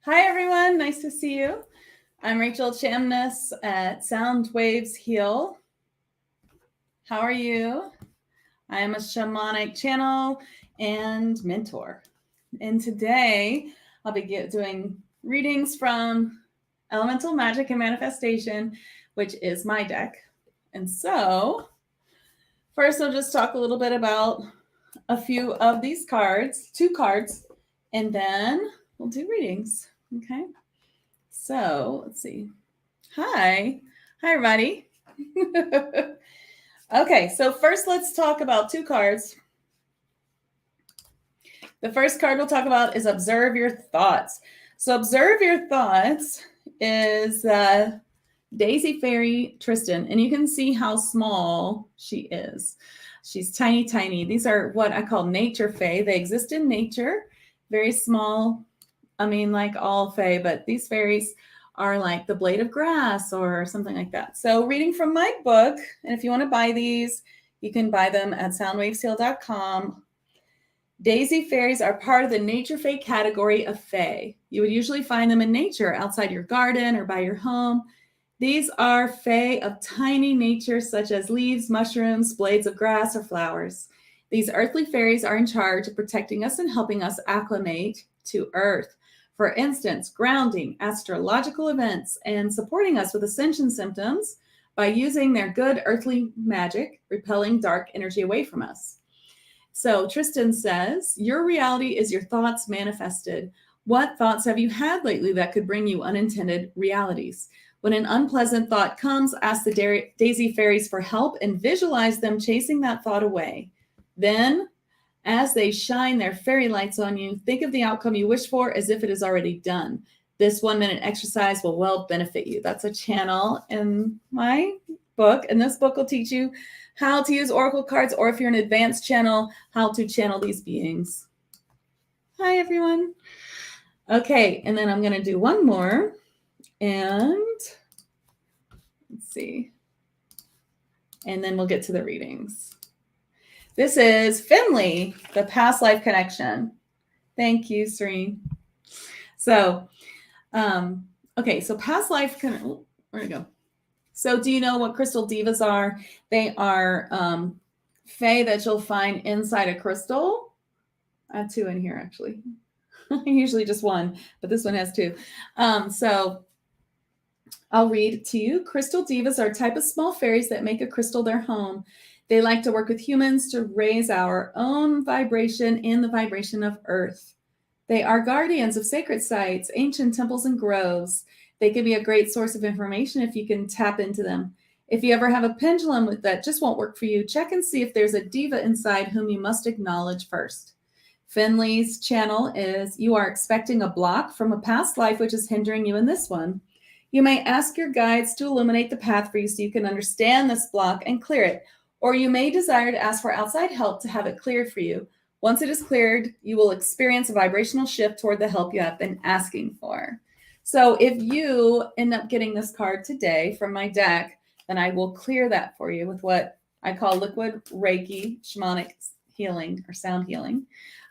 Hi, everyone. Nice to see you. I'm Rachel Chamness at Sound Waves Heal. How are you? I am a shamanic channel and mentor. And today I'll be doing readings from Elemental Magic and Manifestation, which is my deck. And so, first, I'll just talk a little bit about a few of these cards, 2 cards, and then we'll do readings. Okay. So let's see. Hi, everybody. Okay, so first let's talk about 2 cards. The first card we'll talk about is Observe Your Thoughts. So Observe Your Thoughts is Daisy Fairy Tristan, and you can see how small she is. She's tiny, tiny. These are what I call nature fae. They exist in nature, very small. I mean, like all fae, but these fairies are like the blade of grass or something like that. So reading from my book, and if you want to buy these, you can buy them at soundwavesheal.com. Daisy fairies are part of the nature fae category of fae. You would usually find them in nature, outside your garden or by your home. These are fae of tiny nature, such as leaves, mushrooms, blades of grass, or flowers. These earthly fairies are in charge of protecting us and helping us acclimate to Earth. For instance, grounding, astrological events, and supporting us with ascension symptoms by using their good earthly magic, repelling dark energy away from us. So Tristan says, your reality is your thoughts manifested. What thoughts have you had lately that could bring you unintended realities? When an unpleasant thought comes, ask the Daisy fairies for help and visualize them chasing that thought away. Then, as they shine their fairy lights on you, think of the outcome you wish for as if it is already done. This 1-minute exercise will well benefit you. That's a channel in my book, and this book will teach you how to use oracle cards, or if you're an advanced channel, how to channel these beings. Hi, everyone. Okay, and then I'm going to do one more, and let's see. And then we'll get to the readings. This is Finley, the past life connection. Thank you, Serene. So, okay, so past life, where'd it go? So do you know what crystal divas are? They are fae that you'll find inside a crystal. I have 2 in here, actually. Usually just 1, but this one has 2. So I'll read to you. Crystal divas are a type of small fairies that make a crystal their home. They like to work with humans to raise our own vibration and the vibration of Earth. They are guardians of sacred sites, ancient temples, and groves. They can be a great source of information if you can tap into them. If you ever have a pendulum that just won't work for you, check and see if there's a diva inside whom you must acknowledge first. Finley's channel is, you are expecting a block from a past life which is hindering you in this one. You may ask your guides to illuminate the path for you so you can understand this block and clear it. Or you may desire to ask for outside help to have it cleared for you. Once it is cleared, you will experience a vibrational shift toward the help you have been asking for. So if you end up getting this card today from my deck, then I will clear that for you with what I call liquid Reiki shamanic healing or sound healing.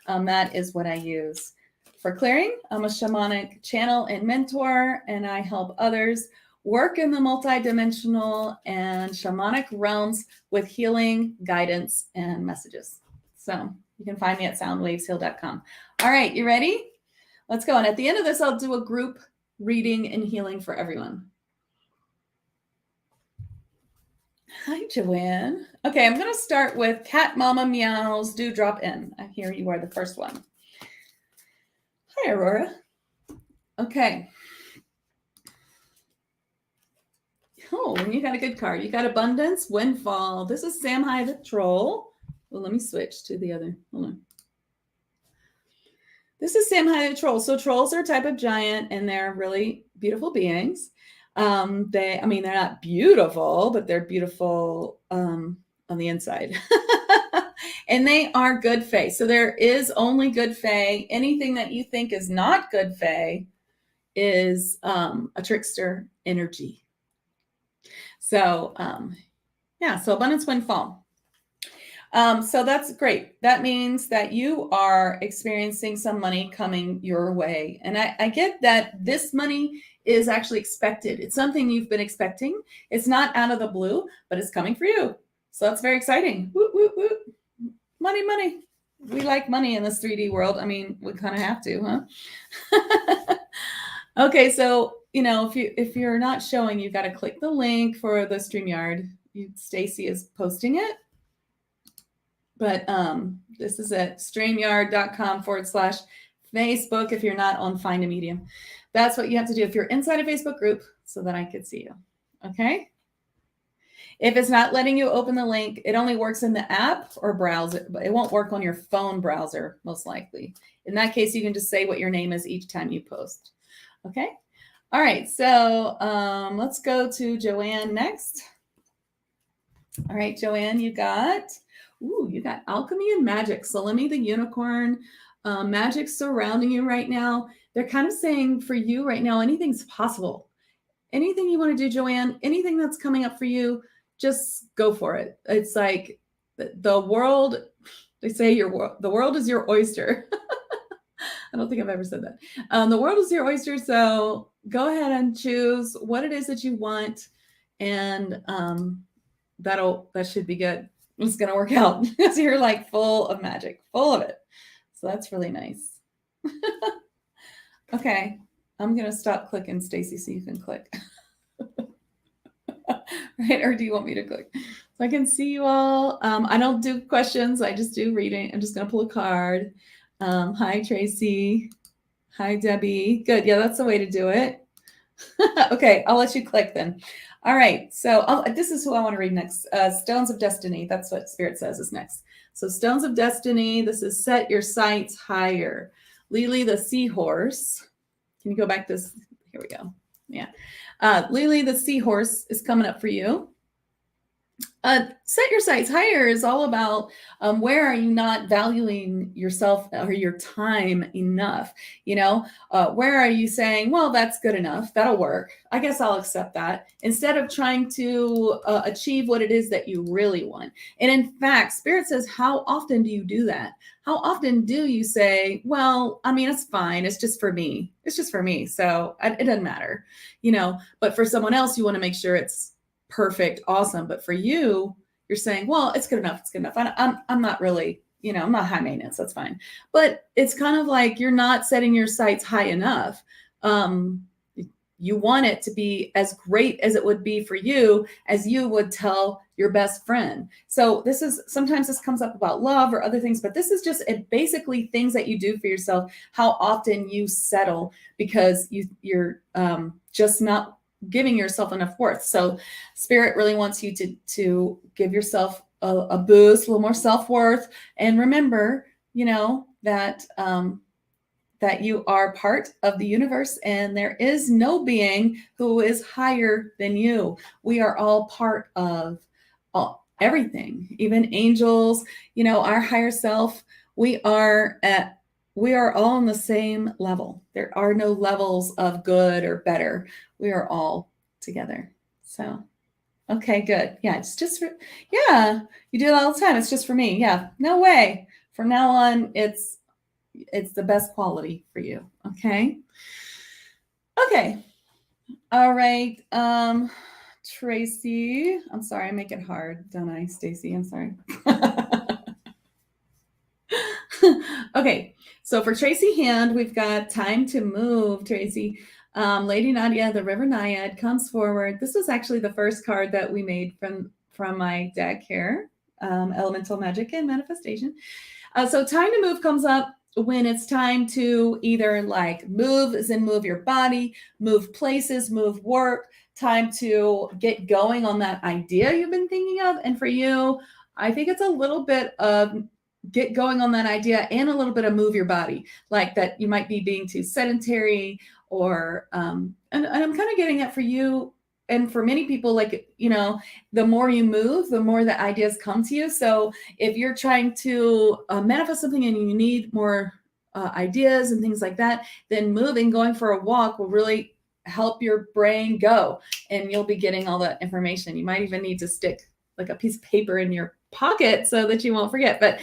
That is what I use for clearing. I'm a shamanic channel and mentor, and I help others work in the multidimensional and shamanic realms with healing, guidance, and messages. So you can find me at soundwavesheal.com. All right, you ready? Let's go. And at the end of this, I'll do a group reading and healing for everyone. Hi, Joanne. Okay, I'm going to start with Cat Mama Meows Dewdrop In. Here you are, the first one. Hi, Aurora. Okay. Oh, you got a good card. You got Abundance, Windfall. This is Samhain the Troll. Well, let me switch to the other. Hold on. This is Samhain the Troll. So trolls are a type of giant, and they're really beautiful beings. They're not beautiful, but they're beautiful on the inside. And they are good fae. So there is only good fae. Anything that you think is not good fae is a trickster energy. So, so Abundance, Windfall. So that's great. That means that you are experiencing some money coming your way. And I get that this money is actually expected. It's something you've been expecting. It's not out of the blue, but it's coming for you. So that's very exciting. Woo, woo, woo. Money, money. We like money in this 3D world. I mean, we kind of have to, huh? Okay, so if you're not showing, you've got to click the link for the StreamYard. Stacy is posting it. But this is at streamyard.com/Facebook if you're not on FindMeAMedium. That's what you have to do if you're inside a Facebook group so that I could see you. Okay? If it's not letting you open the link, it only works in the app or browser, but it won't work on your phone browser, most likely. In that case, you can just say what your name is each time you post. Okay? All right, so let's go to Joanne next. All right, Joanne, you got alchemy and magic. Salome the unicorn, magic surrounding you right now. They're kind of saying for you right now, anything's possible. Anything you want to do, Joanne, anything that's coming up for you, just go for it. It's like the world, they say the world is your oyster. I don't think I've ever said that. The world is your oyster. So go ahead and choose what it is that you want. And that should be good. It's going to work out because you're like full of magic, full of it. So that's really nice. Okay. I'm going to stop clicking, Stacy, so you can click. Right? Or do you want me to click? So I can see you all. I don't do questions. I just do reading. I'm just going to pull a card. Hi, Tracy. Hi, Debbie. Good. Yeah, that's the way to do it. Okay. I'll let you click then. All right, so this is who I want to read next. Stones of Destiny, that's what Spirit says is next. So Stones of Destiny, this is set your sights higher. Lily the Seahorse, can you go back this? Here we go. Yeah. Lily the Seahorse is coming up for you. Set your sights higher is all about where are you not valuing yourself or your time enough? Where are you saying, well, that's good enough. That'll work. I guess I'll accept that instead of trying to achieve what it is that you really want. And in fact, Spirit says, how often do you do that? How often do you say, well, I mean, it's fine. It's just for me. It's just for me. So it doesn't matter, but for someone else, you want to make sure it's perfect, awesome. But for you, you're saying, well, it's good enough. It's good enough. I'm not really, I'm not high maintenance. That's fine. But it's kind of like you're not setting your sights high enough. You want it to be as great as it would be for you, as you would tell your best friend. So sometimes this comes up about love or other things, but this is just basically things that you do for yourself, how often you settle because you're just not giving yourself enough worth. So Spirit really wants you to give yourself a boost, a little more self-worth. And remember, that you are part of the universe and there is no being who is higher than you. We are all part of everything, even angels, our higher self. We are all on the same level. There are no levels of good or better. We are all together. So, okay, good. Yeah, it's just you do it all the time. It's just for me. Yeah, no way. From now on, it's the best quality for you. Okay. Okay. All right. Tracy, I'm sorry. I make it hard, don't I, Stacy? I'm sorry. Okay. So for Tracy Hand, we've got time to move, Tracy. Lady Nadia, the River Naiad, comes forward. This was actually the first card that we made from my deck here, Elemental Magic and Manifestation. So time to move comes up when it's time to either like move, as in move your body, move places, move work, time to get going on that idea you've been thinking of. And for you, I think it's a little bit of get going on that idea and a little bit of move your body, like that you might be being too sedentary or, and I'm kind of getting that for you. And for many people, like, the more you move, the more the ideas come to you. So if you're trying to manifest something and you need more ideas and things like that, then moving, going for a walk will really help your brain go and you'll be getting all that information. You might even need to stick like a piece of paper in your pocket so that you won't forget. But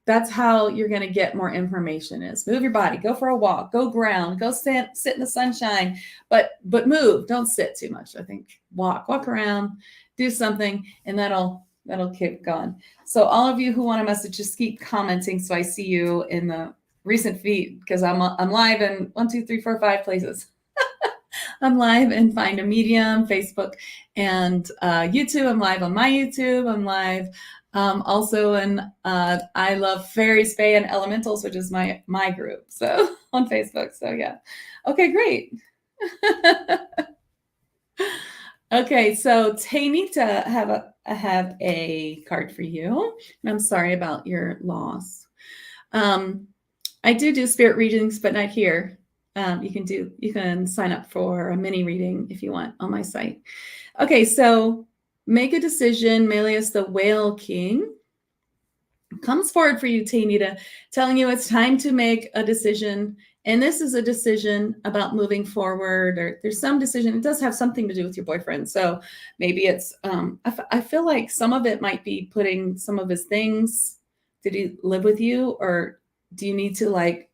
that's how you're going to get more information is move your body, go for a walk, go ground, go sit in the sunshine, but move, don't sit too much. I think walk around, do something, and that'll keep going. So all of you who want a message, just keep commenting so I see you in the recent feed, because I'm live in 1, 2, 3, 4, 5 places. I'm live in FindMeAMedium, Facebook, and YouTube. I'm live on my YouTube. I'm live also in I Love Fairies, Fae, and Elementals, which is my group. So on Facebook. So yeah. Okay, great. Okay, so Tainita, I have a card for you, and I'm sorry about your loss. I do spirit readings, but not here. You can sign up for a mini reading if you want on my site. Okay, so make a decision. Melius, the Whale King, comes forward for you, Tainita, telling you it's time to make a decision. And this is a decision about moving forward, or there's some decision. It does have something to do with your boyfriend. So maybe it's, I feel like some of it might be putting some of his things. Did he live with you, or do you need to like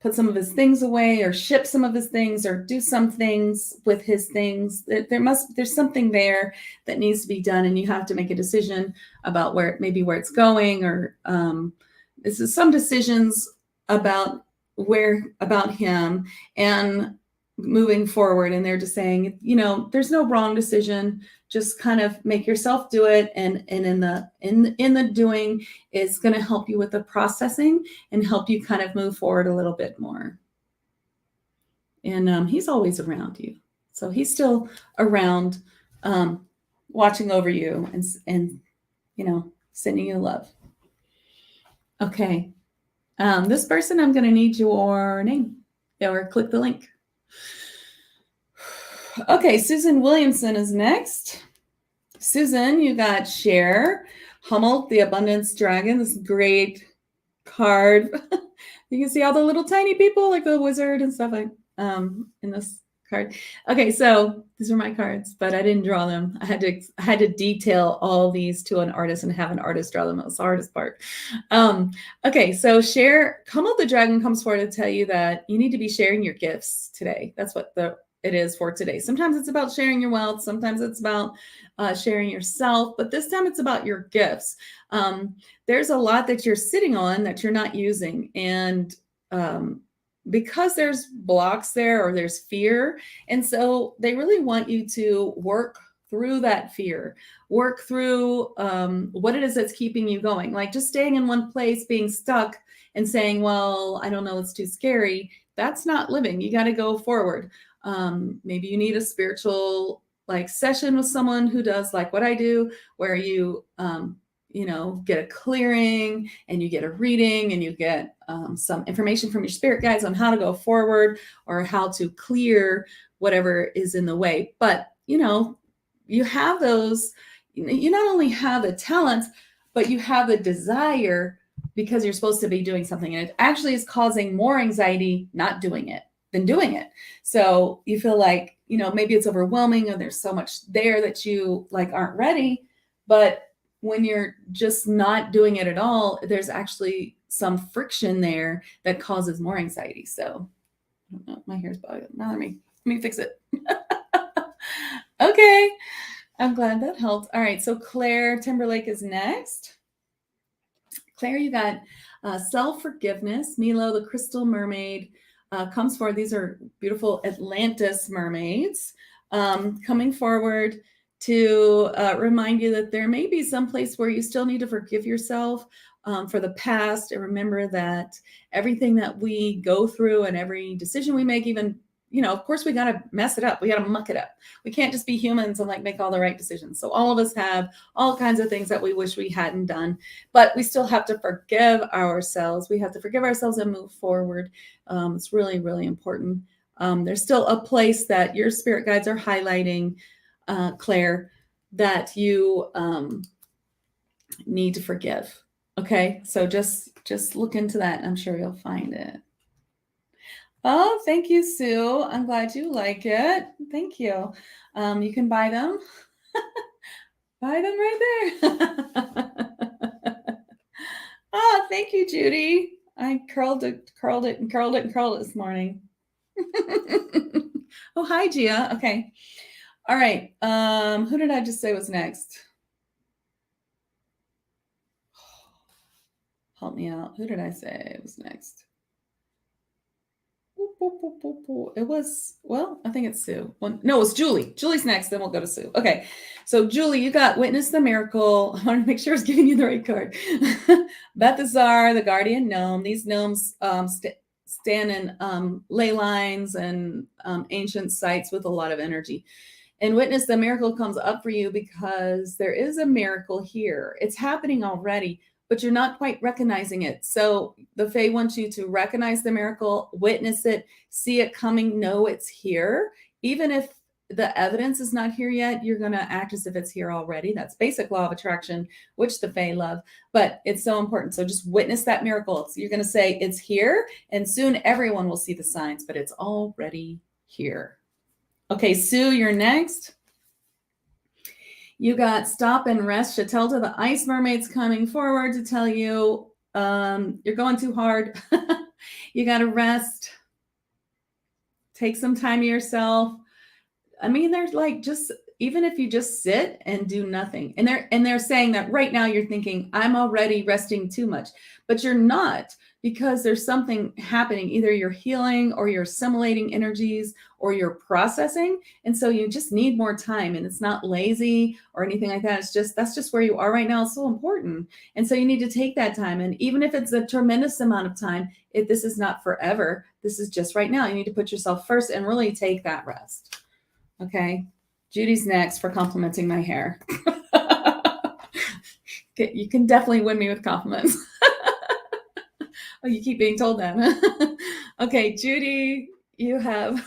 put some of his things away, or ship some of his things, or do some things with his things? There's something there that needs to be done, and you have to make a decision about where it's going, or this is some decisions about him and moving forward. And they're just saying, there's no wrong decision. Just kind of make yourself do it, and in the doing is going to help you with the processing and help you kind of move forward a little bit more. And he's always around you, so he's still around, watching over you and sending you love. Okay, this person, I'm going to need your name, or click the link. Okay, Susan Williamson is next. Susan, you got Cher, Hummel, the Abundance Dragon. This great card. You can see all the little tiny people, like the wizard and stuff like in this card. Okay, so these are my cards, but I didn't draw them. I had to detail all these to an artist and have an artist draw them. That was the hardest part. Okay, so Cher, Hummel the Dragon comes forward to tell you that you need to be sharing your gifts today. That's what it is for today. Sometimes it's about sharing your wealth. Sometimes it's about sharing yourself, but this time it's about your gifts. There's a lot that you're sitting on that you're not using. And because there's blocks there, or there's fear. And so they really want you to work through that fear, work through what it is that's keeping you going. Like just staying in one place, being stuck and saying, well, I don't know, it's too scary. That's not living. You got to go forward. Maybe you need a spiritual session with someone who does like what I do, where you get a clearing and you get a reading and you get some information from your spirit guides on how to go forward or how to clear whatever is in the way. But you have those. You not only have the talents, but you have the desire, because you're supposed to be doing something, and it actually is causing more anxiety not doing it than doing it. So you feel like, maybe it's overwhelming and there's so much there that you aren't ready. But when you're just not doing it at all, there's actually some friction there that causes more anxiety. So I don't know, my hair's bothering me. Let me fix it. Okay. I'm glad that helped. All right. So Claire Timberlake is next. Claire, you got self-forgiveness. Milo, the crystal mermaid, comes forward. These are beautiful Atlantis mermaids coming forward to remind you that there may be some place where you still need to forgive yourself for the past, and remember that everything that we go through and every decision we make, even, of course, we got to mess it up. We got to muck it up. We can't just be humans and make all the right decisions. So all of us have all kinds of things that we wish we hadn't done, but we still have to forgive ourselves. We have to forgive ourselves and move forward. It's really, really important. There's still a place that your spirit guides are highlighting, Claire, that you need to forgive. Okay, so just look into that, and I'm sure you'll find it. Oh, thank you, Sue. I'm glad you like it. Thank you. You can buy them. Buy them right there. Oh, thank you, Judy. I curled it this morning. Oh, hi, Gia. Okay. All right. Who did I just say was next? Help me out. Who did I say was next? It was, well, I think it's Sue. No, it was Julie. Julie's next, then we'll go to Sue. Okay. So, Julie, you got Witness the Miracle. I want to make sure I was giving you the right card. Bethazar, the guardian gnome. These gnomes stand in ley lines and ancient sites with a lot of energy. And Witness the Miracle comes up for you because there is a miracle here. It's happening already, but you're not quite recognizing it. So the Fae wants you to recognize the miracle, witness it, see it coming, know it's here. Even if the evidence is not here yet, you're going to act as if it's here already. That's basic law of attraction, which the Fae love, but it's so important. So just witness that miracle. So you're going to say it's here, and soon everyone will see the signs, but it's already here. Okay, Sue, you're next. You got stop and rest. Shatelta, the ice mermaid's coming forward to tell you you're going too hard. You got to rest. Take some time to yourself. I mean, there's like just even if you just sit and do nothing, and they're saying that right now you're thinking I'm already resting too much, but you're not, because there's something happening. Either you're healing or you're assimilating energies or you're processing. And so you just need more time, and it's not lazy or anything like that. It's just, that's just where you are right now. It's so important. And so you need to take that time. And even if it's a tremendous amount of time, if this is not forever, this is just right now. You need to put yourself first and really take that rest. Okay. Judy's next for complimenting my hair. You can definitely win me with compliments. Oh, you keep being told that. Okay, Judy, you have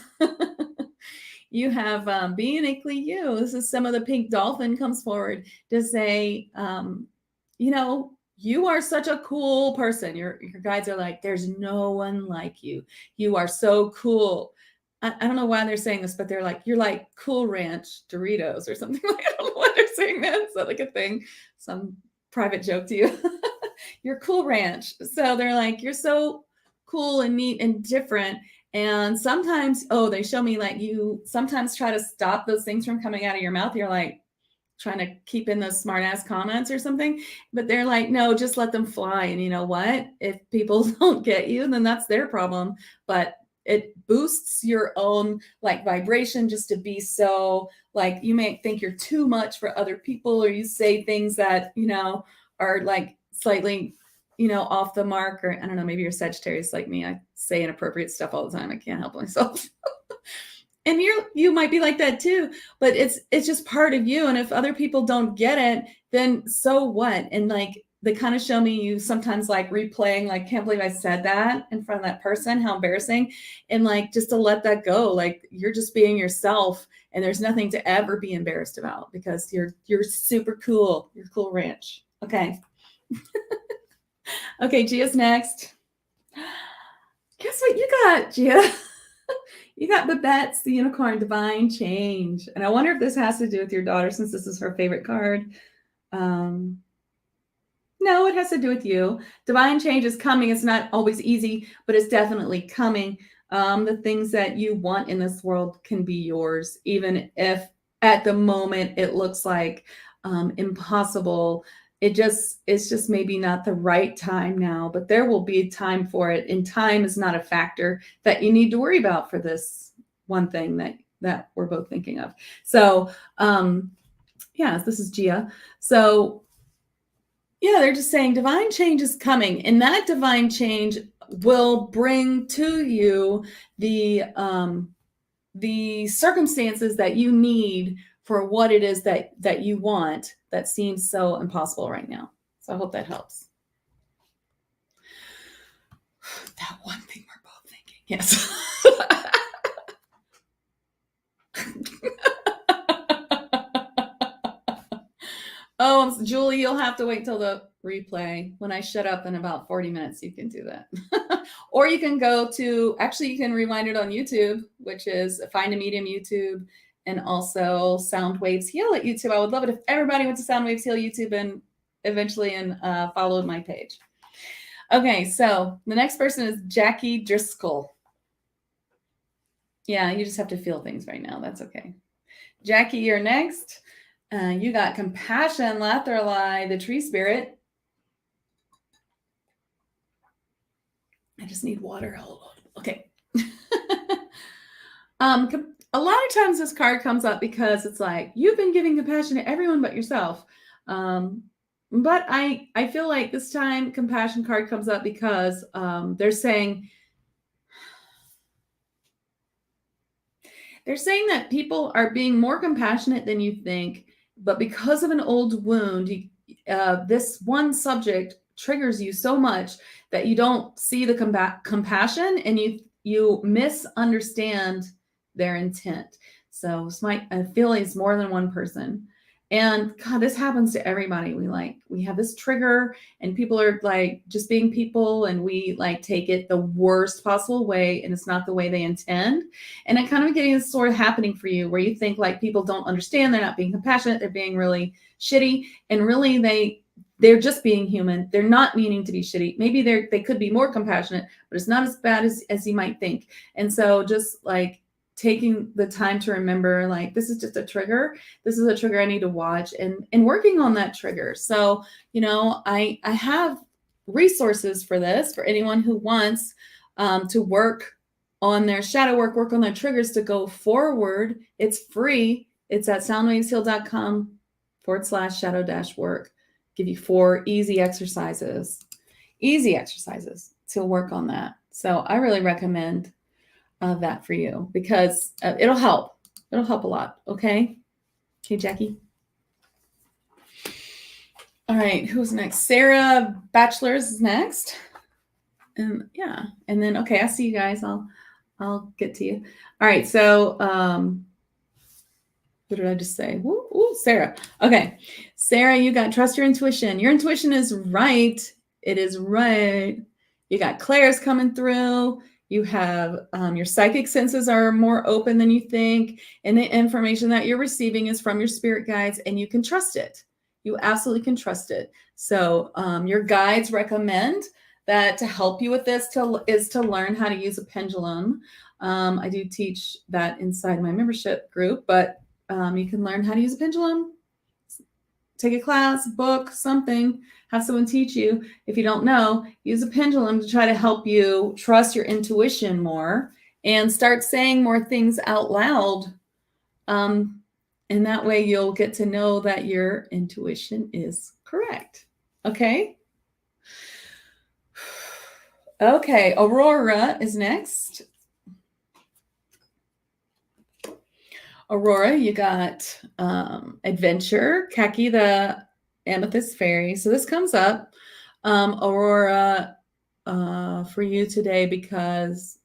you have be uniquely you. This is some of the pink dolphin comes forward to say, you are such a cool person. Your guides are like, there's no one like you. You are so cool. I don't know why they're saying this, but they're like, you're like Cool Ranch Doritos or something. Like, I don't know why they're saying that. Is that like a thing? Some private joke to you. You're Cool Ranch. So they're like, you're so cool and neat and different. And sometimes, they show me like you sometimes try to stop those things from coming out of your mouth. You're like trying to keep in those smart ass comments or something, but they're like, no, just let them fly. And you know what? If people don't get you, then that's their problem. But it boosts your own like vibration just to be so like, you may think you're too much for other people, or you say things that, are like slightly, off the mark, or I don't know, maybe you're Sagittarius like me. I say inappropriate stuff all the time. I can't help myself. And you might be like that too, but it's just part of you. And if other people don't get it, then so what? And like, they kind of show me you sometimes like replaying, like, can't believe I said that in front of that person, how embarrassing. And like, just to let that go, like you're just being yourself, and there's nothing to ever be embarrassed about, because you're super cool. You're Cool Ranch. Okay. Okay, Gia's next. Guess what you got, Gia? You got Babette's the Unicorn Divine Change. And I wonder if this has to do with your daughter, since this is her favorite card. No, it has to do with you. Divine change is coming. It's not always easy, but it's definitely coming. The things that you want in this world can be yours, even if at the moment it looks like impossible. It's just maybe not the right time now, but there will be time for it. And time is not a factor that you need to worry about for this one thing that we're both thinking of. So, this is Gia. So, yeah, they're just saying divine change is coming, and that divine change will bring to you the circumstances that you need for what it is that you want, that seems so impossible right now. So I hope that helps. That one thing we're both thinking. Yes. Oh, Julie, you'll have to wait till the replay. When I shut up in about 40 minutes, you can do that. Or you can go to, actually, you can rewind it on YouTube, which is FindMeAMedium YouTube. and also Sound Waves Heal at YouTube. I would love it if everybody went to Sound Waves Heal YouTube and eventually followed my page. Okay, so the next person is Jackie Driscoll. Yeah, you just have to feel things right now. That's okay. Jackie, you're next. You got Compassion, Lathrali, the Tree Spirit. I just need water. Hold on. Okay. A lot of times this card comes up because it's like, you've been giving compassion to everyone but yourself. But I feel like this time compassion card comes up because they're saying that people are being more compassionate than you think, but because of an old wound, this one subject triggers you so much that you don't see the compassion, and you misunderstand their intent. So I feel like it's more than one person. And God, this happens to everybody. We have this trigger, and people are like just being people, and we like take it the worst possible way, and it's not the way they intend. And I kind of getting this sort of happening for you, where you think like people don't understand, they're not being compassionate, they're being really shitty, and really they're just being human. They're not meaning to be shitty. Maybe they could be more compassionate, but it's not as bad as you might think. And so just like taking the time to remember, like, this is just a trigger. This is a trigger I need to watch, and working on that trigger. So, I have resources for this, for anyone who wants to work on their shadow work on their triggers to go forward. It's free. It's at soundwavesheal.com/shadow-work. Give you 4 easy exercises to work on that. So I really recommend that for you, because it'll help. It'll help a lot. Okay, Jackie. All right, who's next? Sarah Bachelor's is next. And yeah, and then okay, I see you guys. I'll get to you. All right, so what did I just say? Ooh, Sarah. Okay, Sarah, you got trust your intuition. Your intuition is right. It is right. You got clairs coming through. You have your psychic senses are more open than you think, and the information that you're receiving is from your spirit guides, and you can trust it. You absolutely can trust it. So your guides recommend that to help you with this is to learn how to use a pendulum. I do teach that inside my membership group, but you can learn how to use a pendulum, take a class, book, something, have someone teach you. If you don't know, use a pendulum to try to help you trust your intuition more and start saying more things out loud. And that way you'll get to know that your intuition is correct. Okay. Okay, Aurora is next. Aurora, you got Adventure, Kaki, the Amethyst Fairy. So this comes up, Aurora, for you today, because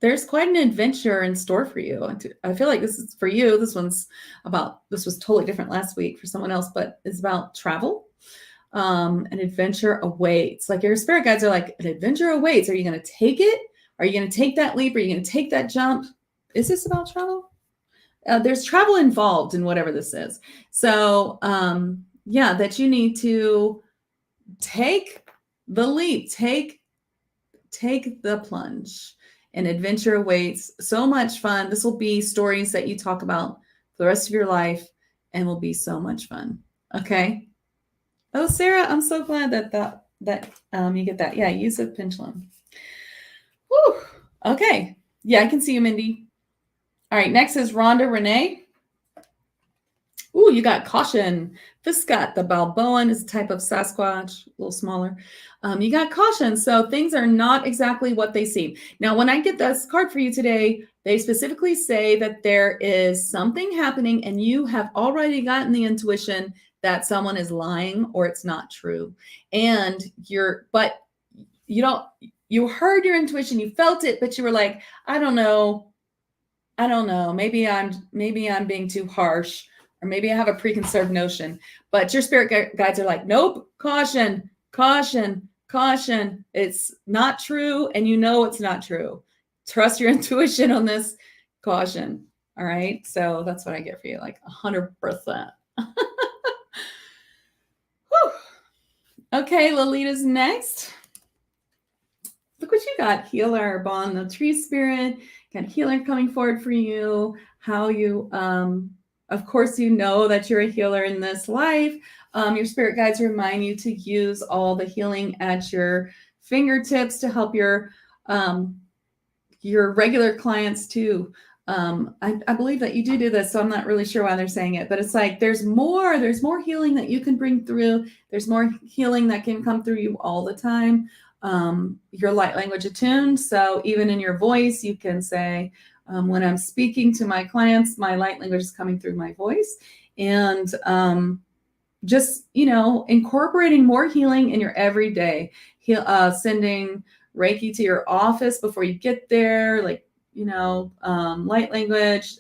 there's quite an adventure in store for you. I feel like this is for you. This was totally different last week for someone else, but it's about travel. An adventure awaits. Like, your spirit guides are like, an adventure awaits. Are you going to take it? Are you going to take that leap? Are you going to take that jump? Is this about travel? There's travel involved in whatever this is. So, that you need to take the leap, take the plunge. An adventure awaits. So much fun. This will be stories that you talk about for the rest of your life, and will be so much fun. Okay. Oh, Sarah, I'm so glad that you get that. Yeah, use a pendulum. Woo. Okay. Yeah, I can see you, Mindy. All right, next is Rhonda Renee. Ooh, you got Caution. Fiscat, the Balboan, is a type of Sasquatch, a little smaller. You got Caution. So things are not exactly what they seem. Now, when I get this card for you today, they specifically say that there is something happening, and you have already gotten the intuition that someone is lying or it's not true. And you heard your intuition, you felt it, but you were like, I don't know. Maybe I'm being too harsh, or maybe I have a preconceived notion. But your spirit guides are like, nope, caution. It's not true, and you know it's not true. Trust your intuition on this. Caution. All right. So that's what I get for you, like 100%. Okay, Lolita's next. Look what you got. Healer, bond, the tree spirit. Got healer coming forward for you. How you, of course, you know that you're a healer in this life. Your spirit guides remind you to use all the healing at your fingertips to help your regular clients too. I believe that you do this, so I'm not really sure why they're saying it, but it's like there's more healing that you can bring through. There's more healing that can come through you all the time. Your light language attuned, so even in your voice, you can say, when I'm speaking to my clients, my light language is coming through my voice, and just incorporating more healing in your everyday. Sending Reiki to your office before you get there, like light language,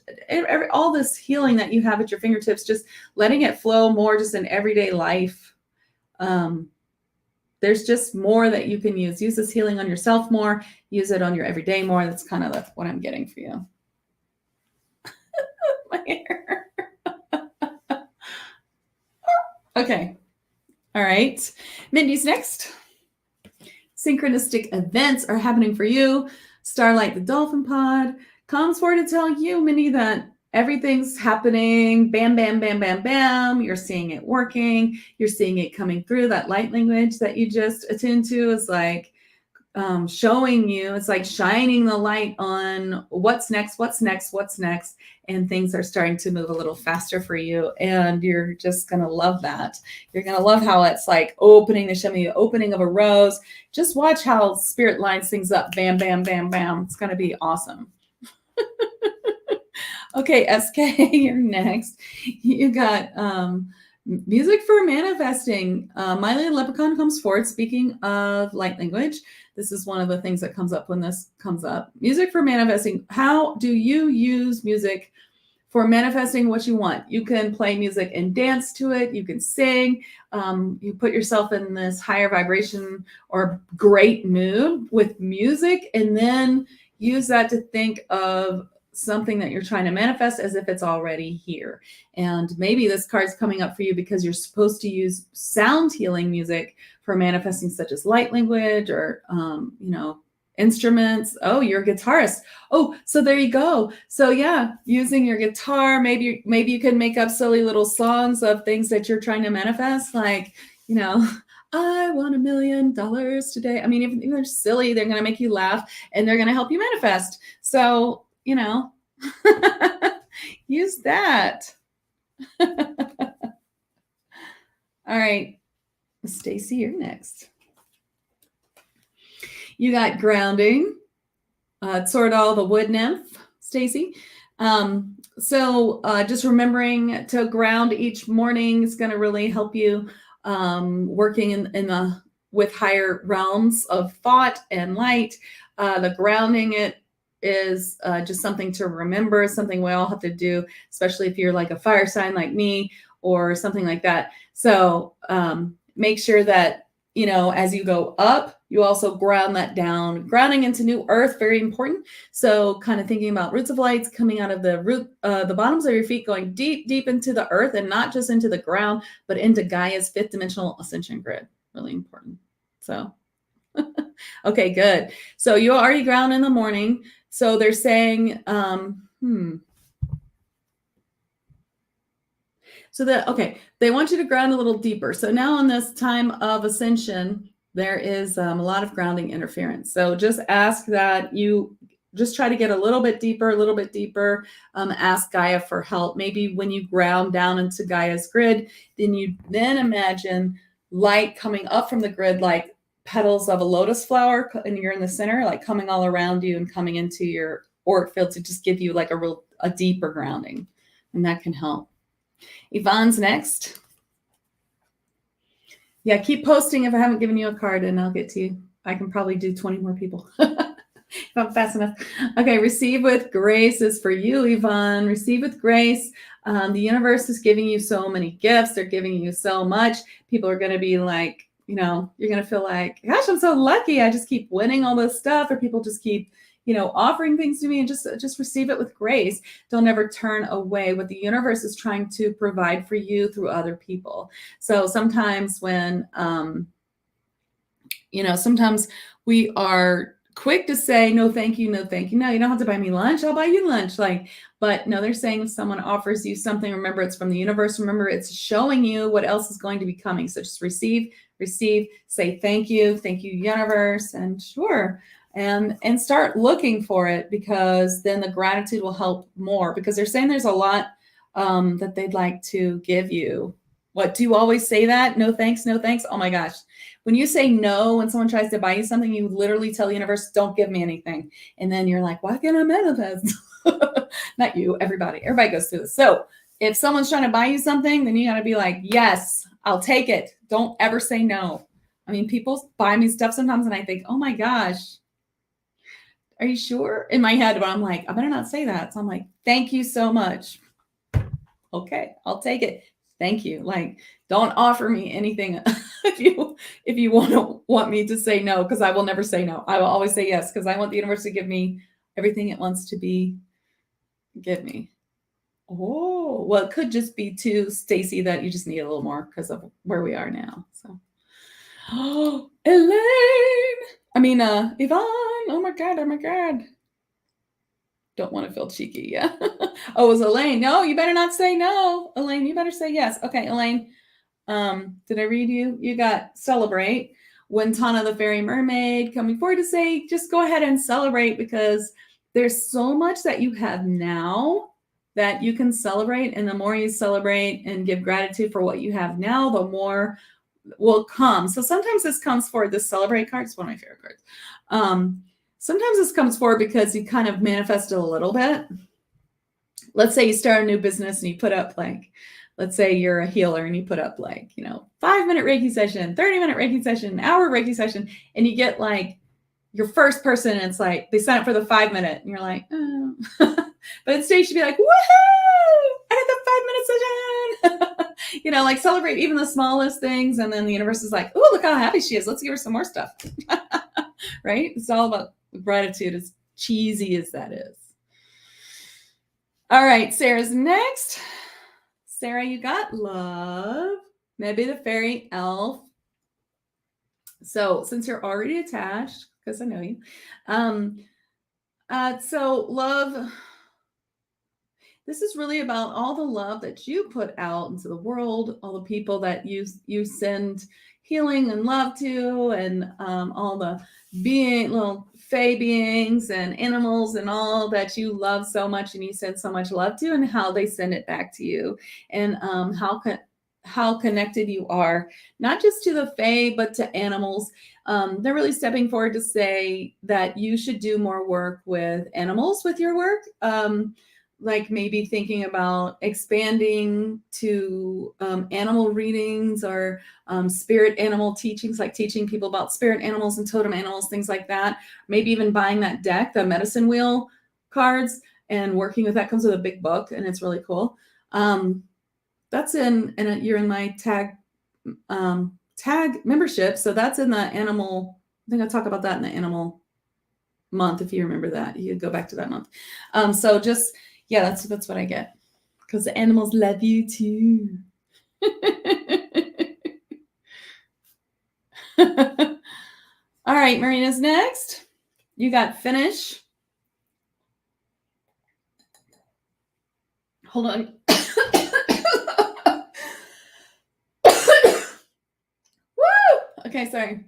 all this healing that you have at your fingertips, just letting it flow more just in everyday life. There's just more that you can use. Use this healing on yourself more. Use it on your everyday more. That's kind of what I'm getting for you. My hair. Okay. All right. Mindy's next. Synchronistic events are happening for you. Starlight the Dolphin Pod comes forward to tell you, Mindy, that everything's happening. Bam, bam, bam, bam, bam. You're seeing it working. You're seeing it coming through. That light language that you just attuned to is like showing you, it's like shining the light on what's next, and things are starting to move a little faster for you, and you're just going to love that. You're going to love how it's like opening the opening of a rose. Just watch how spirit lines things up. Bam, bam, bam, bam. It's going to be awesome. Okay, SK, you're next. You got music for manifesting. Miley Leprechaun comes forward. Speaking of light language, this is one of the things that comes up when this comes up. Music for manifesting. How do you use music for manifesting what you want? You can play music and dance to it. You can sing. You put yourself in this higher vibration or great mood with music, and then use that to think of something that you're trying to manifest as if it's already here. And maybe this card's coming up for you because you're supposed to use sound healing music for manifesting, such as light language or, instruments. Oh, you're a guitarist. Oh, so there you go. So yeah, using your guitar, maybe you can make up silly little songs of things that you're trying to manifest. Like, I want $1 million today. I mean, if they're silly, they're going to make you laugh and they're going to help you manifest. So, use that. All right, Stacy, you're next. You got grounding, Tsordal, the wood nymph, Stacy. So just remembering to ground each morning is going to really help you working with higher realms of thought and light. The grounding it is just something to remember, something we all have to do, especially if you're like a fire sign like me or something like that. So make sure that, as you go up, you also ground that down. Grounding into new earth, very important. So kind of thinking about roots of lights coming out of the bottoms of your feet, going deep, deep into the earth, and not just into the ground, but into Gaia's 5th dimensional ascension grid. Really important. So, okay, good. So you already ground in the morning. So they're saying, So they want you to ground a little deeper. So now in this time of ascension, there is a lot of grounding interference. So just ask that you just try to get a little bit deeper, ask Gaia for help. Maybe when you ground down into Gaia's grid, then imagine light coming up from the grid like petals of a lotus flower, and you're in the center, like coming all around you and coming into your auric field to just give you like a deeper grounding, and that can help. Yvonne's next. Yeah, keep posting if I haven't given you a card, and I'll get to you. I can probably do 20 more people if I'm fast enough. Okay, receive with grace is for you, Yvonne. Receive with grace. The universe is giving you so many gifts. They're giving you so much. People are going to be like, you're going to feel like, gosh, I'm so lucky. I just keep winning all this stuff, or people just keep, offering things to me, and just receive it with grace. Don't ever turn away what the universe is trying to provide for you through other people. So sometimes when, sometimes we are quick to say, no, thank you. No, thank you. No, you don't have to buy me lunch. I'll buy you lunch. But no, they're saying if someone offers you something, remember it's from the universe. Remember it's showing you what else is going to be coming. So just receive, say thank you, universe, and sure. And start looking for it, because then the gratitude will help more, because they're saying there's a lot that they'd like to give you. What, do you always say that? No thanks, no thanks. Oh my gosh. When you say no, when someone tries to buy you something, you literally tell the universe, don't give me anything. And then you're like, why can't I manifest? Not you, everybody goes through this. So if someone's trying to buy you something, then you got to be like, yes, I'll take it. Don't ever say no. I mean, people buy me stuff sometimes and I think, oh my gosh, are you sure? In my head, but I'm like, I better not say that. So I'm like, thank you so much. Okay, I'll take it. Thank you. Like, don't offer me anything if you want me to say no, because I will never say no. I will always say yes, because I want the universe to give me everything it wants to give me. Oh, well, it could just be too, Stacy, that you just need a little more because of where we are now. So, oh, Elaine. I mean, Yvonne. Oh my God. Don't want to feel cheeky. Yeah. Oh, it was Elaine. No, you better not say no. Elaine, you better say yes. Okay, Elaine. Did I read you? You got celebrate. Wintana the fairy mermaid coming forward to say, just go ahead and celebrate, because there's so much that you have now that you can celebrate. And the more you celebrate and give gratitude for what you have now, the more will come. So sometimes this comes for the celebrate card. It's one of my favorite cards. Sometimes this comes forward because you kind of manifested a little bit. Let's say you start a new business and you put up let's say you're a healer and you put up 5-minute Reiki session, 30-minute Reiki session, hour Reiki session, and you get your first person and it's like they sign up for the 5-minute and you're like, oh. But instead you should be like, woohoo! I had the 5-minute session. Celebrate even the smallest things, and then the universe is like, oh, look how happy she is. Let's give her some more stuff. Right? It's all about gratitude, as cheesy as that is. All right, Sarah's next. Sarah, you got love. Maybe the fairy elf. So since you're already attached, because I know you, so love, this is really about all the love that you put out into the world, all the people that you send healing and love to, and all the little fae beings and animals and all that you love so much and you send so much love to, and how they send it back to you, and how connected you are, not just to the fae, but to animals. They're really stepping forward to say that you should do more work with animals with your work. Like maybe thinking about expanding to animal readings or spirit animal teachings, like teaching people about spirit animals and totem animals, things like that. Maybe even buying that deck, the medicine wheel cards, and working with that. Comes with a big book, and it's really cool. That's and you're in my tag membership, so that's in the animal. I think I'll talk about that in the animal month. If you remember that, you could go back to that month. So just. Yeah, that's what I get, because the animals love you too. All right, Marina's next. You got finish. Hold on. Woo! Okay, sorry.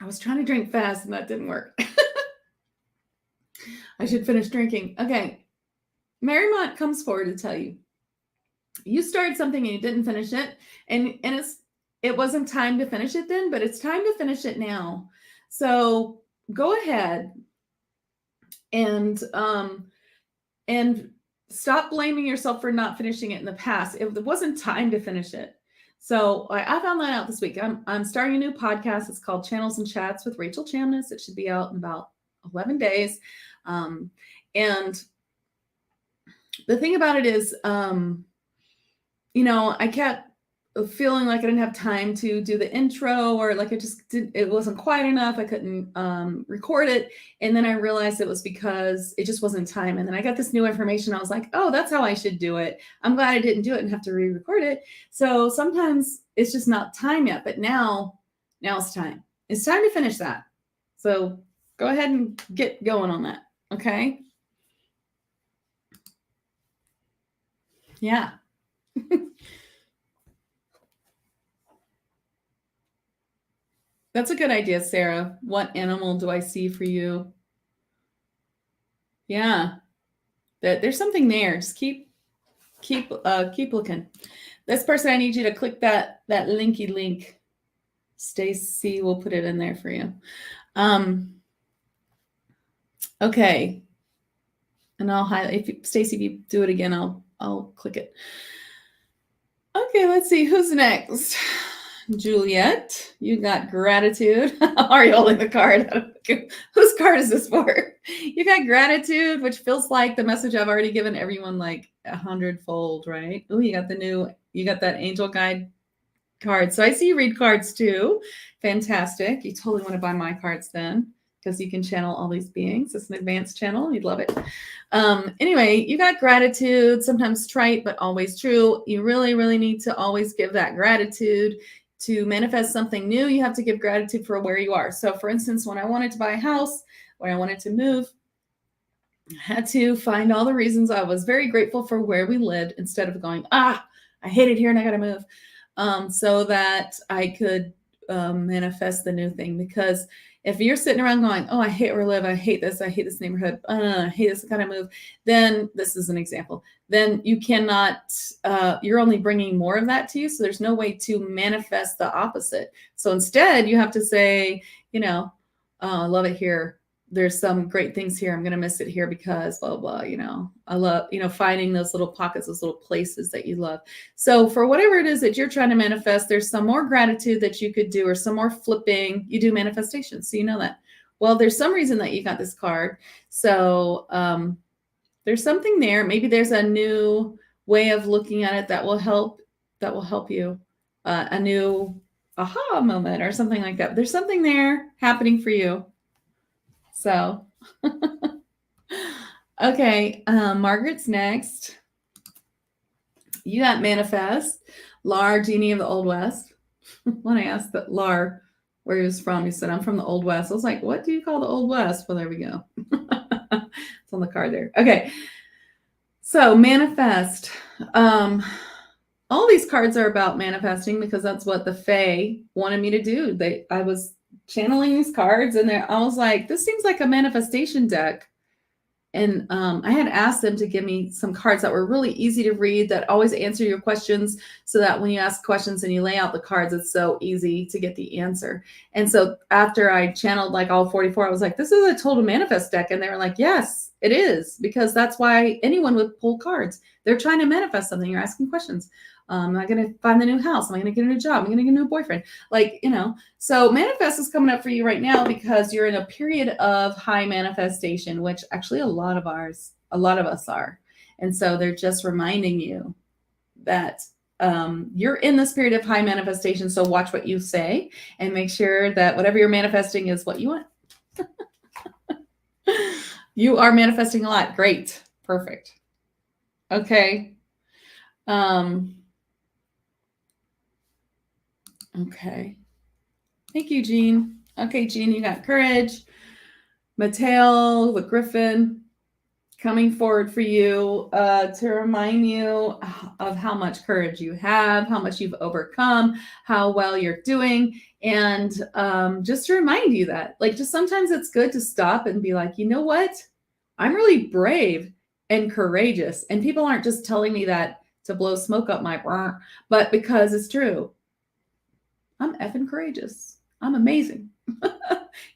I was trying to drink fast and that didn't work. I should finish drinking. Okay. Marymont comes forward to tell you, you started something and you didn't finish it, and it wasn't time to finish it then, but it's time to finish it now. So go ahead and stop blaming yourself for not finishing it in the past. It wasn't time to finish it. So I found that out this week. I'm starting a new podcast. It's called Channels and Chats with Rachel Chamness. It should be out in about 11 days. And the thing about it is, I kept feeling like I didn't have time to do the intro, or like it wasn't quiet enough. I couldn't record it. And then I realized it was because it just wasn't time. And then I got this new information. I was like, oh, that's how I should do it. I'm glad I didn't do it and have to re-record it. So sometimes it's just not time yet, but now it's time. It's time to finish that. So go ahead and get going on that. Okay. Yeah. That's a good idea, Sarah. What animal do I see for you? Yeah, there's something there. Just keep looking. This person, I need you to click that linky link. Stacy will put it in there for you. Okay. And I'll highlight. Stacy, if you do it again, I'll click it. Okay, let's see who's next. Juliet, you got gratitude. Are you holding the card? Whose card is this for? You got gratitude, which feels like the message I've already given everyone like 100-fold, right? Oh, you got that angel guide card. So I see you read cards too. Fantastic. You totally want to buy my cards then, because you can channel all these beings. It's an advanced channel. You'd love it. Anyway, you got gratitude, sometimes trite, but always true. You really, really need to always give that gratitude. To manifest something new, you have to give gratitude for where you are. So for instance, when I wanted to buy a house, when I wanted to move, I had to find all the reasons I was very grateful for where we lived instead of going, I hate it here and I got to move. So that I could manifest the new thing. Because if you're sitting around going, oh, I hate where I live, I hate this neighborhood, I hate this kind of move, then this is an example. Then you cannot, you're only bringing more of that to you. So there's no way to manifest the opposite. So instead you have to say, I love it here. There's some great things here. I'm going to miss it here because blah, blah, I love, finding those little pockets, those little places that you love. So for whatever it is that you're trying to manifest, there's some more gratitude that you could do, or some more flipping. You do manifestation. So you know that. Well, there's some reason that you got this card. So there's something there. Maybe there's a new way of looking at it that will help you. A new aha moment or something like that. There's something there happening for you. So, okay, Margaret's next. You got manifest. Lar, genie of the Old West. When I asked that Lar where he was from, he said, I'm from the Old West. I was like, what do you call the Old West? Well, there we go. It's on the card there. Okay. So manifest. All these cards are about manifesting because that's what the Fae wanted me to do. I was channeling these cards and I was like, this seems like a manifestation deck. And I had asked them to give me some cards that were really easy to read, that always answer your questions, so that when you ask questions and you lay out the cards, it's so easy to get the answer. And so after I channeled like all 44, I was like, this is a total manifest deck. And they were like, yes, it is, because that's why anyone would pull cards. They're trying to manifest something. You're asking questions. Am I going to find the new house? Am I going to get a new job? Am I going to get a new boyfriend? So manifest is coming up for you right now because you're in a period of high manifestation, which actually a lot of us are. And so they're just reminding you that you're in this period of high manifestation. So watch what you say and make sure that whatever you're manifesting is what you want. You are manifesting a lot. Great. Perfect. Okay. Okay. Thank you, Jean. Okay, Jean, you got courage. Mattel with Griffin coming forward for you to remind you of how much courage you have, how much you've overcome, how well you're doing. And just to remind you that, like, just sometimes it's good to stop and be like, you know what? I'm really brave and courageous. And people aren't just telling me that to blow smoke up my burr, but because it's true. I'm effing courageous. I'm amazing.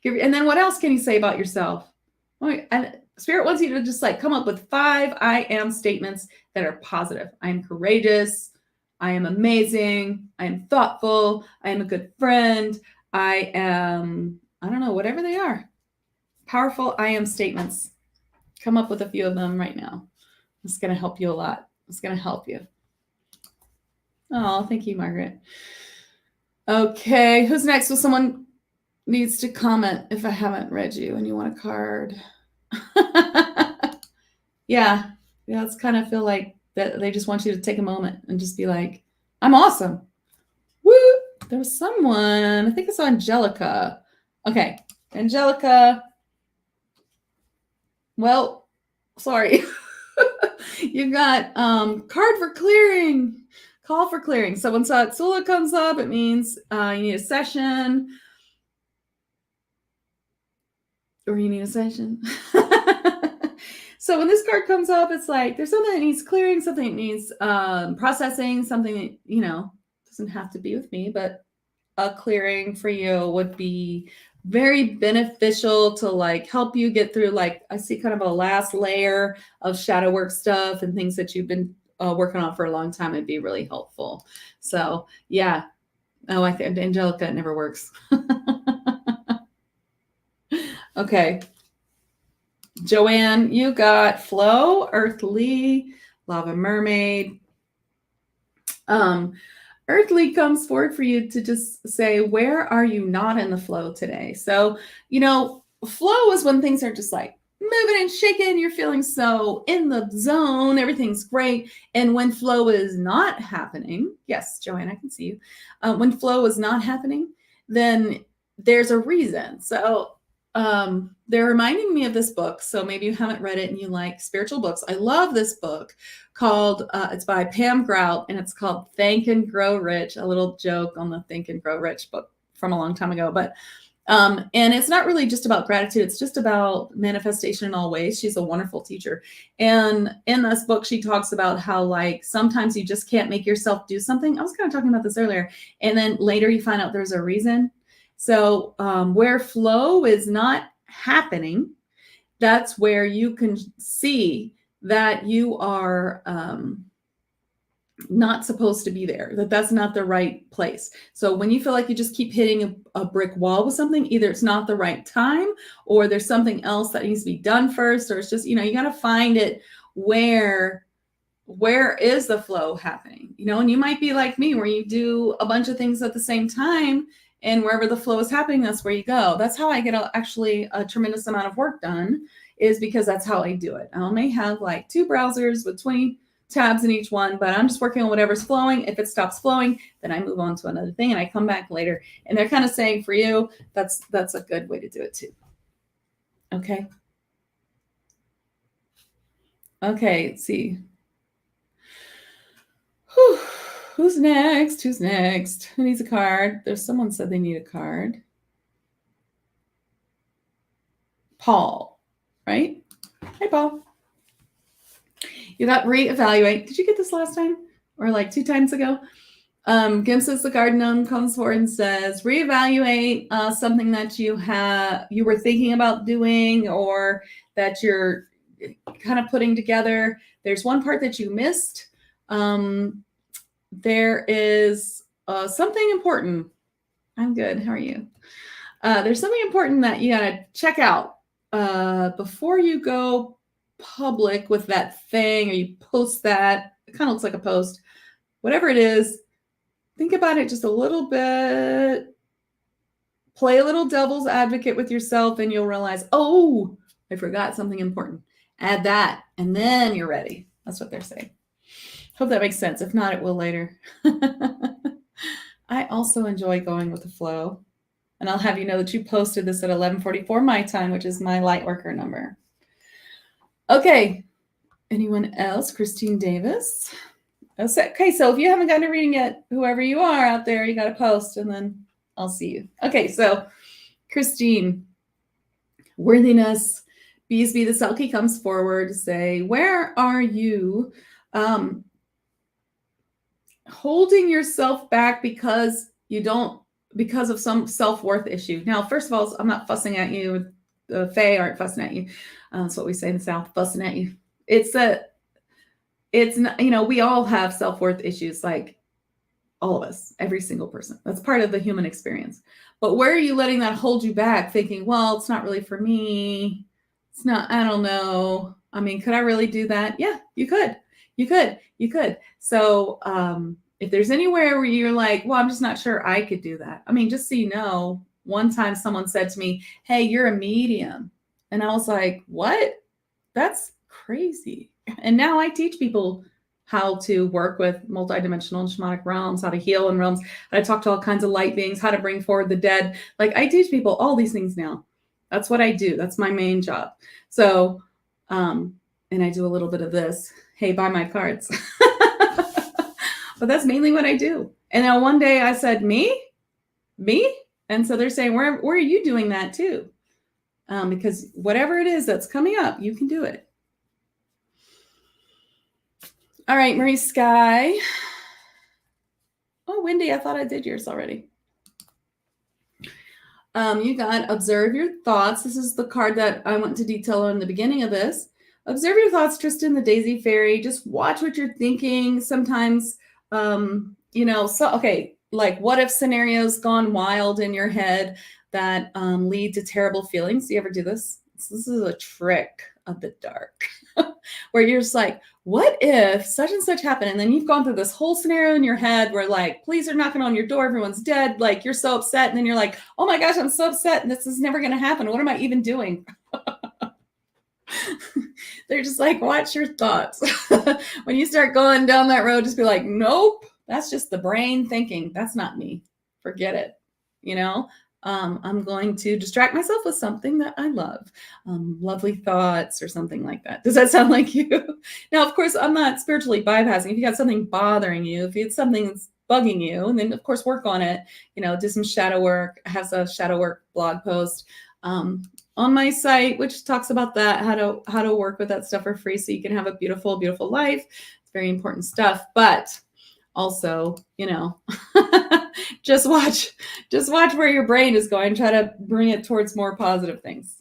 And then what else can you say about yourself? And Spirit wants you to just like come up with 5 I am statements that are positive. I am courageous. I am amazing. I am thoughtful. I am a good friend. I am, I don't know, whatever they are. Powerful I am statements. Come up with a few of them right now. It's going to help you a lot. It's going to help you. Oh, thank you, Margaret. Okay, who's next? Well, someone needs to comment if I haven't read you and you want a card. Yeah, it's kind of feel like that they just want you to take a moment and just be like, I'm awesome. Woo! There was someone, I think it's Angelica. Okay, Angelica. Well, sorry. You got card for clearing, call for clearing. So when Satsula comes up, it means you need a session, or you need a session. So when this card comes up, it's like there's something that needs clearing, something that needs processing, something that, doesn't have to be with me, but a clearing for you would be very beneficial to like help you get through, like I see kind of a last layer of shadow work stuff and things that you've been working on for a long time. It'd be really helpful. So yeah. Oh, I think Angelica, it never works. Okay. Joanne, you got flow, earthly, lava mermaid. Earthly comes forward for you to just say, where are you not in the flow today? So, flow is when things are just like moving and shaking. You're feeling so in the zone. Everything's great. And when flow is not happening, yes, Joanne, I can see you. When flow is not happening, then there's a reason. So they're reminding me of this book. So maybe you haven't read it and you like spiritual books. I love this book called, it's by Pam Grout, and it's called Think and Grow Rich, a little joke on the Think and Grow Rich book from a long time ago. But and it's not really just about gratitude. It's just about manifestation in all ways. She's a wonderful teacher. And in this book, she talks about how like sometimes you just can't make yourself do something. I was kind of talking about this earlier. And then later you find out there's a reason. So where flow is not happening, that's where you can see that you are not supposed to be there, that's not the right place. So when you feel like you just keep hitting a brick wall with something, either it's not the right time or there's something else that needs to be done first, or it's just, you got to find it where is the flow happening, and you might be like me where you do a bunch of things at the same time, and wherever the flow is happening, that's where you go. That's how I get actually a tremendous amount of work done, is because that's how I do it. I may have like 2 browsers with 20 tabs in each one, but I'm just working on whatever's flowing. If it stops flowing, then I move on to another thing and I come back later. And they're kind of saying for you, that's a good way to do it too. Okay. Okay, let's see. Whew. Who's next? Who needs a card? There's someone said they need a card. Paul, right? Hey, Paul. You got reevaluate. Did you get this last time or like 2 times ago? Gim says the garden gnome comes forward and says, reevaluate something that you were thinking about doing or that you're kind of putting together. There's one part that you missed. There is something important. I'm good. How are you? There's something important that you got to check out before you go public with that thing, or you post that. It kind of looks like a post. Whatever it is, think about it just a little bit. Play a little devil's advocate with yourself, and you'll realize, oh, I forgot something important. Add that, and then you're ready. That's what they're saying. Hope that makes sense. If not, it will later. I also enjoy going with the flow. And I'll have you know that you posted this at 11:44 my time, which is my light worker number. Okay. Anyone else? Christine Davis. Okay, so if you haven't gotten a reading yet, whoever you are out there, you got to post, and then I'll see you. Okay, so Christine, worthiness. Beesby the Selkie comes forward to say, where are you holding yourself back because of some self-worth issue? Now, first of all, I'm not fussing at you. The Fae aren't fussing at you. That's what we say in the South, fussing at you. It's not, we all have self-worth issues, like all of us, every single person. That's part of the human experience. But where are you letting that hold you back, thinking, well, it's not really for me. It's not, I don't know. I mean, could I really do that? Yeah, you could. So if there's anywhere where you're like, well, I'm just not sure I could do that. I mean, just so you know, one time someone said to me, hey, you're a medium. And I was like, what? That's crazy. And now I teach people how to work with multidimensional and shamanic realms, how to heal in realms, how to talk to all kinds of light beings, how to bring forward the dead. Like I teach people all these things now. That's what I do. That's my main job. So, and I do a little bit of this. Hey, buy my cards. But that's mainly what I do. And now one day I said, me? And so they're saying, where are you doing that too? Because whatever it is that's coming up, you can do it. All right, Marie Sky. Oh, Wendy, I thought I did yours already. You got observe your thoughts. This is the card that I went into detail on the beginning of this. Observe your thoughts, Tristan, the Daisy Fairy. Just watch what you're thinking. Sometimes, like what if scenarios gone wild in your head that lead to terrible feelings? Do you ever do this? This is a trick of the dark where you're just like, what if such and such happened? And then you've gone through this whole scenario in your head where like, police are knocking on your door, everyone's dead. Like you're so upset. And then you're like, oh my gosh, I'm so upset. And this is never going to happen. What am I even doing? They're just like, watch your thoughts. When you start going down that road, just be like, nope, that's just the brain thinking. That's not me. Forget it. I'm going to distract myself with something that I love, lovely thoughts or something like that. Does that sound like you? Now, of course, I'm not spiritually bypassing. If you got something bothering you, if it's something that's bugging you, and then of course work on it, do some shadow work. I have a shadow work blog post on my site, which talks about that, how to work with that stuff for free so you can have a beautiful, beautiful life. It's very important stuff. But also, just watch where your brain is going. Try to bring it towards more positive things.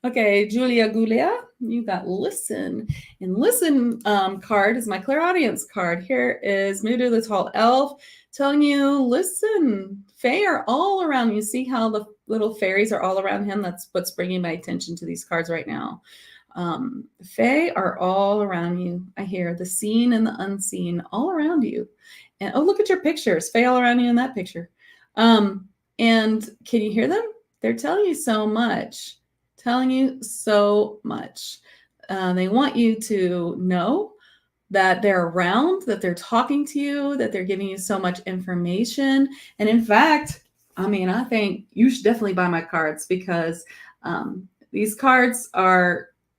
Okay, Julia Gulia, you got listen. And listen card is my clairaudience card. Here is Mudu, the tall elf, telling you, listen, Fae are all around you. See how the little fairies are all around him? That's what's bringing my attention to these cards right now. Fae are all around you. I hear the seen and the unseen all around you. And oh, look at your pictures. Fae all around you in that picture. And can you hear them? They're telling you so much. They want you to know that they're around, that they're talking to you, that they're giving you so much information. And in fact, I think you should definitely buy my cards because these cards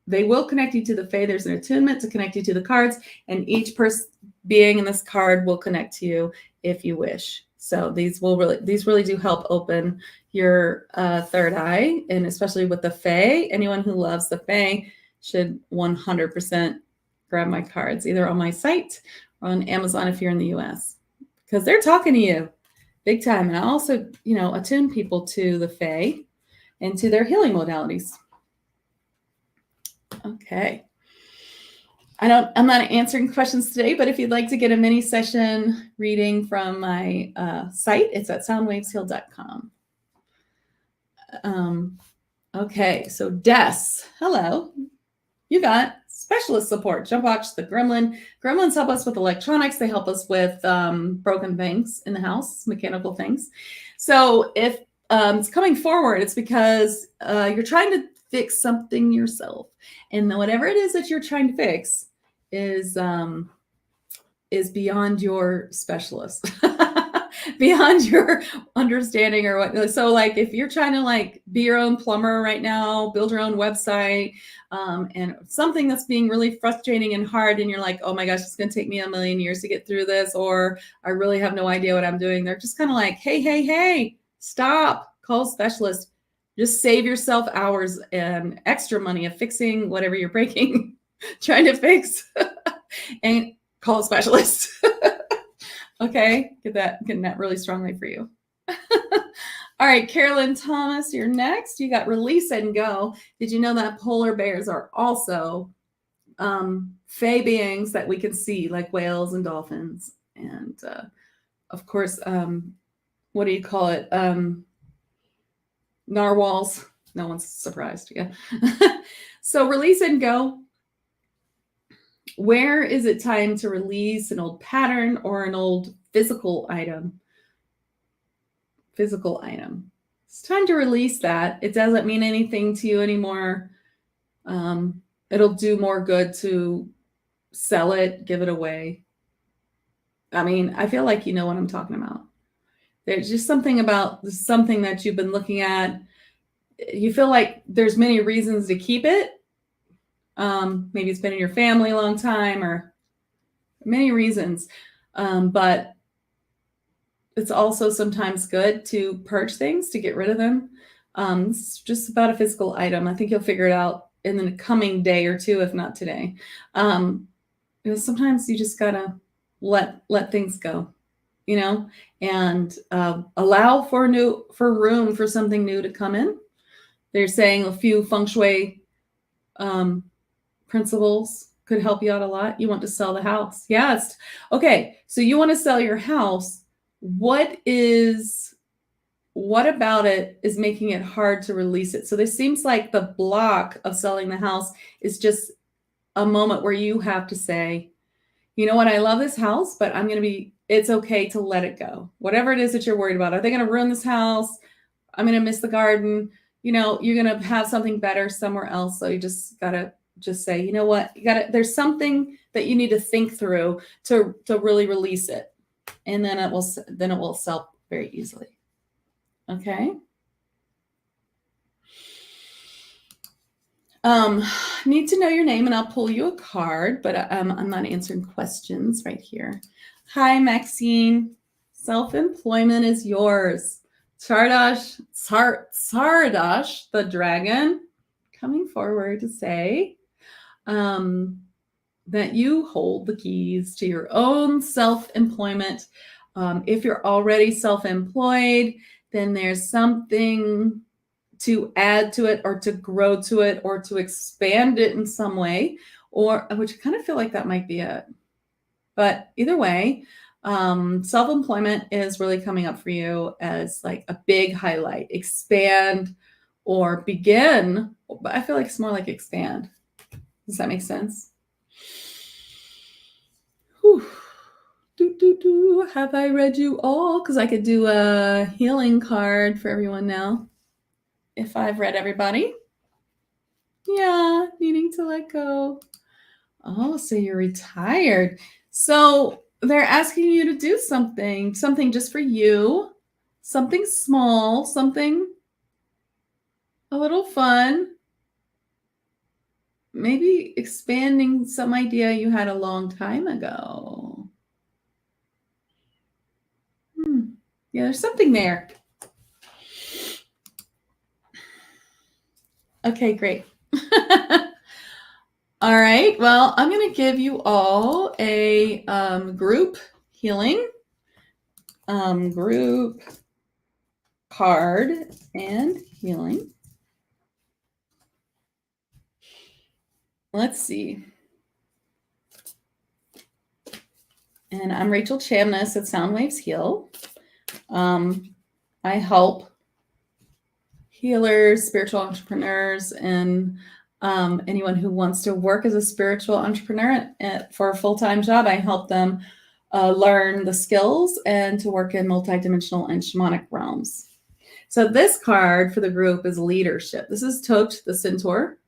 they will connect you to the Fae. There's an attunement to connect you to the cards, and each person being in this card will connect to you if you wish. So these really do help open your third eye, and especially with the Fae. Anyone who loves the Fae should 100% grab my cards, either on my site or on Amazon if you're in the US, because they're talking to you big time. And I also, attune people to the Fae and to their healing modalities. Okay. I'm not answering questions today, but if you'd like to get a mini session reading from my site, it's at soundwavesheal.com. Okay, so Des, hello. You got specialist support. Jump watch the Gremlin. Gremlins help us with electronics. They help us with broken things in the house, mechanical things. So if it's coming forward, it's because you're trying to fix something yourself. And whatever it is that you're trying to fix is beyond your specialist, beyond your understanding or what. So like if you're trying to be your own plumber right now, build your own website, and something that's being really frustrating and hard, and you're like, oh my gosh, it's going to take me a million years to get through this, or I really have no idea what I'm doing. They're just kind of like, hey, stop, call a specialist. Just save yourself hours and extra money of fixing whatever you're breaking, trying to fix, and call a specialist. Okay, getting that really strongly for you. All right, Carolyn Thomas, you're next. You got release and go. Did you know that polar bears are also Fae beings that we can see, like whales and dolphins? And of course, what do you call it? Narwhals. No one's surprised. Yeah. So release and go. Where is it time to release an old pattern or an old physical item? Physical item. It's time to release that. It doesn't mean anything to you anymore. It'll do more good to sell it, give it away. I mean, I feel like you know what I'm talking about. There's just something about something that you've been looking at. You feel like there's many reasons to keep it. Maybe it's been in your family a long time or many reasons. But it's also sometimes good to purge things, to get rid of them. It's just about a physical item. I think you'll figure it out in the coming day or two, if not today. Sometimes you just gotta let things go, and allow for room for something new to come in. They're saying a few feng shui principles could help you out a lot. You want to sell the house. Yes. Okay. So you want to sell your house. What about it is making it hard to release it? So this seems like the block of selling the house is just a moment where you have to say, you know what, I love this house, but it's okay to let it go. Whatever it is that you're worried about. Are they going to ruin this house? I'm going to miss the garden. You're going to have something better somewhere else. So you just got to just say, you know what, there's something that you need to think through to really release it. And then it will sell very easily. Okay. Need to know your name and I'll pull you a card, but I'm not answering questions right here. Hi, Maxine. Self-employment is yours. Sardash, the dragon, coming forward to say that you hold the keys to your own self-employment. If you're already self-employed, then there's something to add to it or to grow to it or to expand it in some way, which I kind of feel like that might be it. But either way, self-employment is really coming up for you as like a big highlight. Expand or begin, but I feel like it's more like expand. Does that make sense? Whew. Have I read you all? Because I could do a healing card for everyone now. If I've read everybody. Yeah, needing to let go. Oh, so you're retired. So they're asking you to do something just for you, something small, something a little fun, maybe expanding some idea you had a long time ago. Yeah, there's something there. Okay, great. All right. Well, I'm going to give you all a group healing, group card and healing. Let's see. And I'm Rachel Chamness at Sound Waves Heal. I help healers, spiritual entrepreneurs, and anyone who wants to work as a spiritual entrepreneur for a full-time job. I help them learn the skills and to work in multidimensional and shamanic realms. So this card for the group is leadership. This is Tocht, the centaur,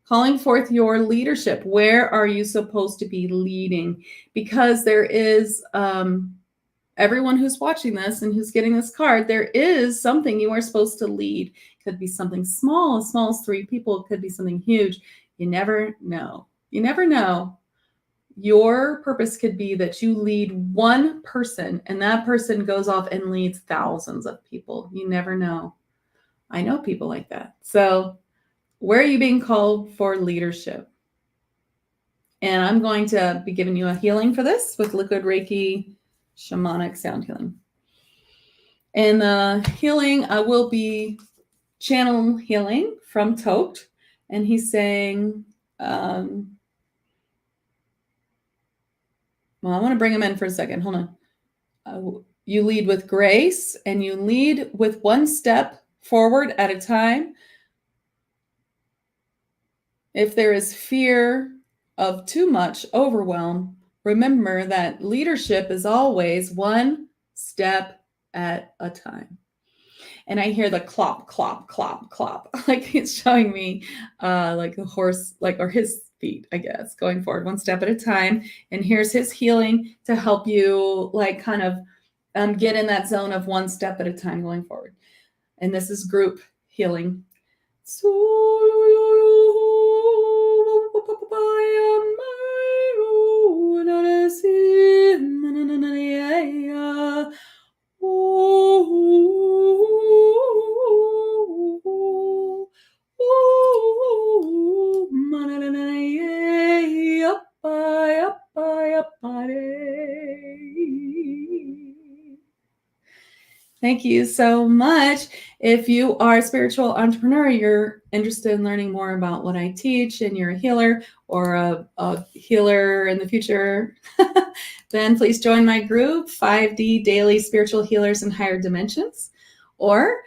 calling forth your leadership. Where are you supposed to be leading? Because there is everyone who's watching this and who's getting this card, there is something you are supposed to lead. Could be something small as 3 people. It could be something huge. You never know. You never know. Your purpose could be that you lead one person and that person goes off and leads thousands of people. You never know. I know people like that. So where are you being called for leadership? And I'm going to be giving you a healing for this with liquid Reiki shamanic sound healing. And the healing, I will be channel healing from Tocht. And he's saying, well, I want to bring him in for a second. Hold on. You lead with grace and you lead with one step forward at a time. If there is fear of too much overwhelm, remember that leadership is always one step at a time. And I hear the clop, clop, clop, clop, like it's showing me like a horse, like, or his feet, I guess, going forward one step at a time. And here's his healing to help you like kind of get in that zone of one step at a time going forward. And this is group healing. So thank you so much. If you are a spiritual entrepreneur, you're interested in learning more about what I teach, and you're a healer or a healer in the future, then please join my group, 5D Daily Spiritual Healers in Higher Dimensions. Or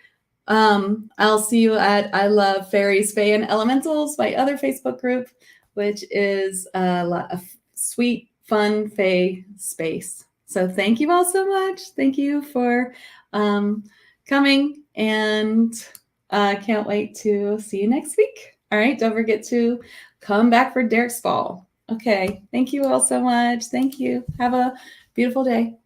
I'll see you at I Love Fairies, Fae, and Elementals, my other Facebook group, which is a sweet, fun Fae space. So thank you all so much. Thank you for coming, and can't wait to see you next week. All right, don't forget to come back for Derek's Fall. Okay, thank you all so much. Thank you. Have a beautiful day.